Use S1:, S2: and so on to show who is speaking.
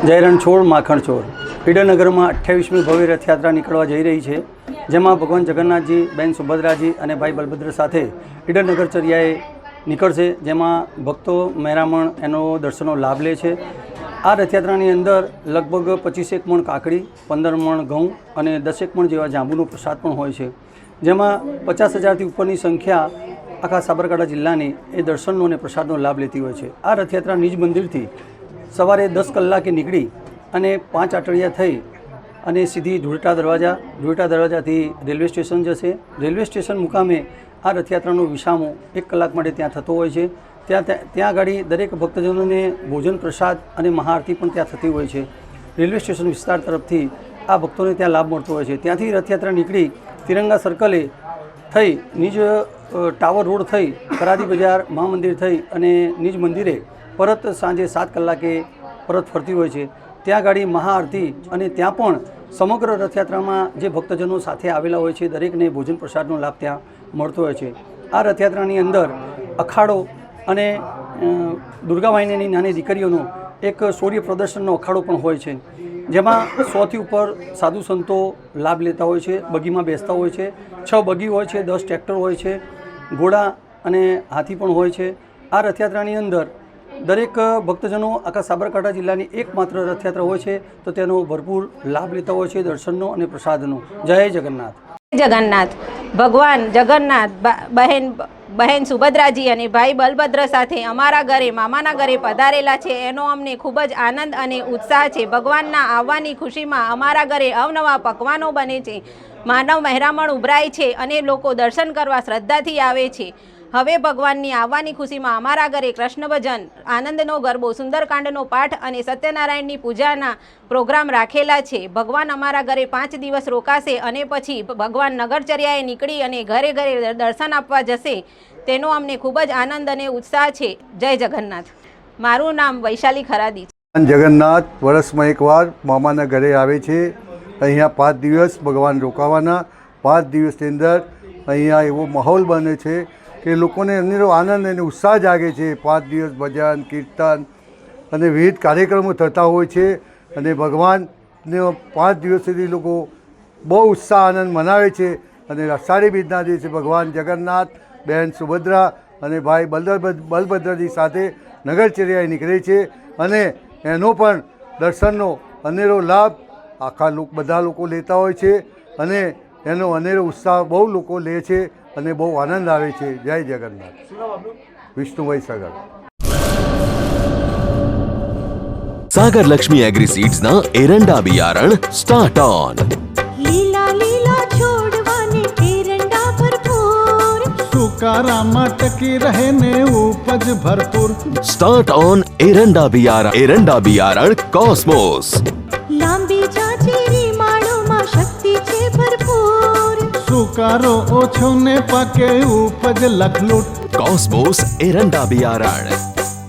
S1: જય રણછોડ માખણ ચોર ઈડરનગરમાં 28મી ભવ્ય રથયાત્રા નીકળવા જઈ રહી છે, જેમાં ભગવાન જગન્નાથજી, બેન સુભદ્રાજી અને ભાઈ બલભદ્ર સાથે ઈડરનગર ચર્યાએ નીકળશે, જેમાં ભક્તો મહેરામણ એનો દર્શનનો લાભ લે છે। આ રથયાત્રાની અંદર લગભગ 25 મણ કાકડી, 15 મણ ઘઉં અને 10 મણ જેવા જાંબુનો પ્રસાદ પણ હોય છે, જેમાં 50,000થી ઉપરની સંખ્યા આખા સાબરકાંઠા જિલ્લાની એ દર્શનનો અને પ્રસાદનો લાભ લેતી હોય છે। આ રથયાત્રા નિજ મંદિરથી સવારે 10 કલાકે નીકળી અને 5 આટડિયા થઈ અને સીધી ધૂળેટા દરવાજાથી રેલવે સ્ટેશન જશે। રેલવે સ્ટેશન મુકામે આ રથયાત્રાનો વિસામો 1 કલાક માટે ત્યાં થતો હોય છે। ત્યાં આગળ દરેક ભક્તજનોને ભોજન, પ્રસાદ અને મહાઆરતી પણ ત્યાં થતી હોય છે। રેલવે સ્ટેશન વિસ્તાર તરફથી આ ભક્તોને ત્યાં લાભ મળતો હોય છે। ત્યાંથી રથયાત્રા નીકળી તિરંગા સર્કલે થઈ નિજ ટાવર રોડ થઈ કરાદી બજાર મહામંદિર થઈ અને નિજ મંદિરે પરત સાંજે 7 કલાકે પરત ફરતી હોય છે। ત્યાં આગળ મહાઆરતી અને ત્યાં પણ સમગ્ર રથયાત્રામાં જે ભક્તજનો સાથે આવેલા હોય છે દરેકને ભોજન પ્રસાદનો લાભ ત્યાં મળતો હોય છે। આ રથયાત્રાની અંદર અખાડો અને દુર્ગાવાહિનીની નાની દીકરીઓનો એક શૌર્ય પ્રદર્શનનો અખાડો પણ હોય છે, જેમાં 100થી ઉપર સાધુ સંતો લાભ લેતા હોય છે, બગીમાં બેસતા હોય છે। 6 બગી હોય છે, 10 ટ્રેક્ટર હોય છે, ઘોડા અને હાથી પણ હોય છે। આ રથયાત્રાની અંદર દરેક ભક્તજનો આખા સાબરકાંઠા જિલ્લાની એકમાત્ર રથયાત્રા હોય છે, તો તેનો ભરપૂર લાભ લેતા હોય છે દર્શનનો અને પ્રસાદનો। જય જગન્નાથ।
S2: જગન્નાથ ભગવાન જગન્નાથ બહેન સુભદ્રાજી અને ભાઈ બલભદ્ર સાથે અમારા ઘરે મામાના ઘરે પધારેલા છે, એનો અમને ખૂબ જ આનંદ અને ઉત્સાહ છે। ભગવાનના આવવાની ખુશીમાં અમારા ઘરે અવનવા પકવાનો બને છે, માનવ મહેરામણ ઉભરાય છે અને લોકો દર્શન કરવા શ્રદ્ધાથી આવે છે। હવે ભગવાનની આવવાની ખુશીમાં અમારા ઘરે કૃષ્ણ ભજન, આનંદનો ગરબો, સુંદરકાંડનો પાઠ અને સત્યનારાયણની પૂજાના પ્રોગ્રામ રાખેલા છે। ભગવાન અમારા ઘરે 5 દિવસ રોકાશે અને પછી ભગવાન નગરચર્યાએ નીકળી અને ઘરે ઘરે દર્શન આપવા જશે, તેનો અમને ખૂબ જ આનંદ અને ઉત્સાહ છે। જય જગન્નાથ। મારું નામ વૈશાલી ખરાદી છે।
S3: જગન્નાથ વર્ષમાં એકવાર મામાના ઘરે આવે છે। અહીંયા 5 દિવસ ભગવાન રોકાવાના। 5 દિવસની અંદર અહીંયા એવો માહોલ બને છે કે લોકોને અનેરો આનંદ અને ઉત્સાહ જાગે છે। 5 દિવસ ભજન, કીર્તન અને વિવિધ કાર્યક્રમો થતા હોય છે અને ભગવાનને 5 દિવસ સુધી લોકો બહુ ઉત્સાહ આનંદ મનાવે છે। અને અષાઢી બીજના દિવસે ભગવાન જગન્નાથ, બહેન સુભદ્રા અને ભાઈ બલભદ્રજી સાથે નગરચર્યાએ નીકળે છે અને એનો પણ દર્શનનો અનેરો લાભ બધા લોકો લેતા હોય છે અને એનો અનેરો ઉત્સાહ બહુ લોકો લે છે અને બહુ આનંદ આવે છે। જય જગન્નાથ। વિષ્ણુભાઈ સાગર।
S4: सागर लक्ष्मी एग्री सीड्स ना एरंडा बियारण स्टार्ट ऑन।
S5: લીલા લીલા છોડવાને એરંડા ભરપૂર, સુકારામાં ટકી રહે ને ઉપજ ભરપૂર।
S4: स्टार्ट ऑन एरंडा बियारण कॉस्मोस।
S5: લાંબી જાચેરી માળોમાં શક્તિ છે ભરપૂર,
S6: સુકારો ઓછો ને પાકે ઉપજ લખલૂટ।
S4: कॉस्मोस एरंडा बियारण।